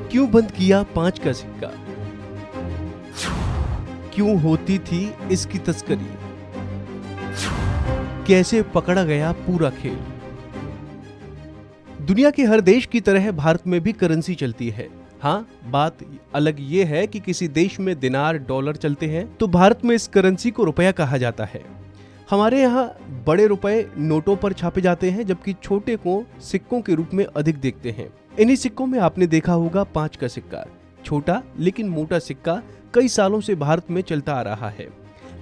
क्यों बंद किया 5 का सिक्का? क्यों होती थी इसकी तस्करी? कैसे पकड़ा गया पूरा खेल? दुनिया के हर देश की तरह भारत में भी करेंसी चलती है। हाँ, बात अलग ये है कि किसी देश में दिनार डॉलर चलते हैं तो भारत में इस करेंसी को रुपया कहा जाता है। हमारे यहाँ बड़े रुपए नोटों पर छापे जाते हैं, जबकि छोटे को सिक्कों के रूप में अधिक देखते हैं। इन्हीं सिक्कों में आपने देखा होगा 5 का सिक्का। छोटा लेकिन मोटा सिक्का कई सालों से भारत में चलता आ रहा है,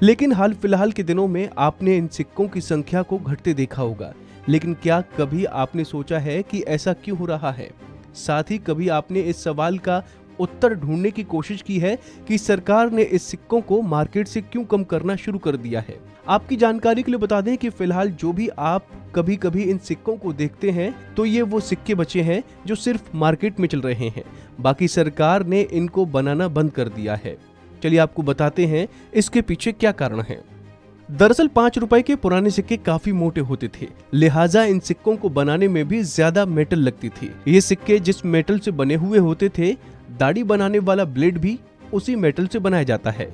लेकिन हाल फिलहाल के दिनों में आपने इन सिक्कों की संख्या को घटते देखा होगा। लेकिन क्या कभी आपने सोचा है कि ऐसा क्यों हो रहा है? साथ ही कभी आपने इस सवाल का उत्तर ढूंढने की कोशिश की है कि सरकार ने इस सिक्कों को मार्केट से क्यों कम करना शुरू कर दिया है? आपकी जानकारी के लिए बता दें कि फिलहाल जो भी आप कभी कभी इन सिक्कों को देखते हैं तो ये वो सिक्के बचे हैं जो सिर्फ मार्केट में चल रहे हैं। बाकी सरकार ने इनको बनाना बंद कर दिया है। चलिए आपको बताते हैं इसके पीछे क्या कारण है। दरअसल 5 रुपए के पुराने सिक्के काफी मोटे होते थे, लिहाजा इन सिक्कों को बनाने में भी ज्यादा मेटल लगती थी। ये सिक्के जिस मेटल से बने हुए होते थे, दाढ़ी बनाने वाला ब्लेड भी उसी मेटल से बनाया जाता है।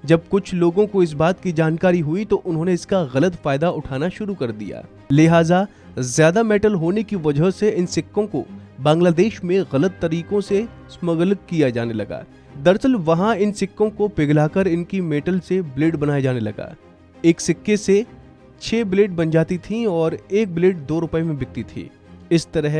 जब कुछ लोगों को इस बात की जानकारी हुई तो उन्होंने इसका गलत फायदा उठाना शुरू कर दिया। लिहाजा ज्यादा मेटल होने की वजह से इन सिक्कों को बांग्लादेश में गलत तरीकों से स्मगल किया जाने लगा। दरअसल वहां इन सिक्कों को पिघलाकर इनकी मेटल से ब्लेड बनाया जाने लगा। एक सिक्के से 6 ब्लेड बन जाती थी और एक ब्लेड 2 रुपए में बिकती थी। इस तरह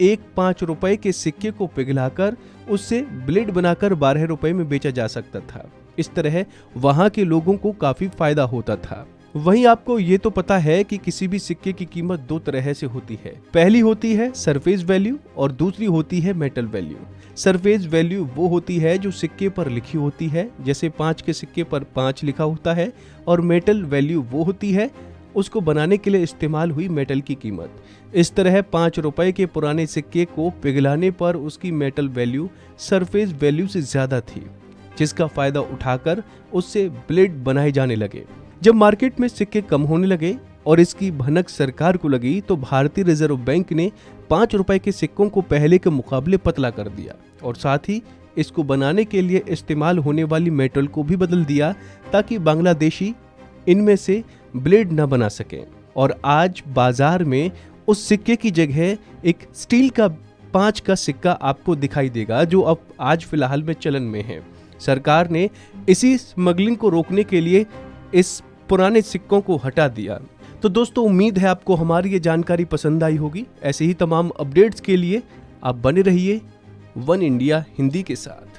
एक 5 रुपए के सिक्के को पिघलाकर उससे ब्लेड बनाकर 12 रुपए में बेचा जा सकता था। इस तरह वहां के लोगों को काफी फायदा होता था। वहीं आपको ये तो पता है कि किसी भी सिक्के की कीमत 2 तरह से होती है। पहली होती है सरफेस वैल्यू और दूसरी होती है मेटल वैल्यू। सरफेस वैल्यू वो होती है जो सिक्के पर लिखी होती है, जैसे 5 के सिक्के पर 5 लिखा होता है, और मेटल वैल्यू वो होती है उसको बनाने के लिए इस्तेमाल हुई मेटल की कीमत। इस तरह 5 रुपए के पुराने सिक्के को पिघलाने पर उसकी मेटल वैल्यू सरफेस वैल्यू से ज्यादा थी, जिसका फायदा उठाकर उससे ब्लेड बनाए जाने लगे। जब मार्केट में सिक्के कम होने लगे और इसकी भनक सरकार को लगी तो भारतीय रिजर्व बैंक ने 5 रुपए के सिक्कों को पहले के मुकाबले पतला कर दिया और साथ ही इसको बनाने के लिए इस्तेमाल होने वाली मेटल को भी बदल दिया, ताकि बांग्लादेशी इनमें से ब्लेड न बना सके। और आज बाजार में उस सिक्के की जगह एक स्टील का 5 का सिक्का आपको दिखाई देगा, जो अब आज फिलहाल में चलन में है। सरकार ने इसी स्मगलिंग को रोकने के लिए इस पुराने सिक्कों को हटा दिया। तो दोस्तों, उम्मीद है आपको हमारी ये जानकारी पसंद आई होगी। ऐसे ही तमाम अपडेट्स के लिए आप बने रहिए वन इंडिया हिंदी के साथ।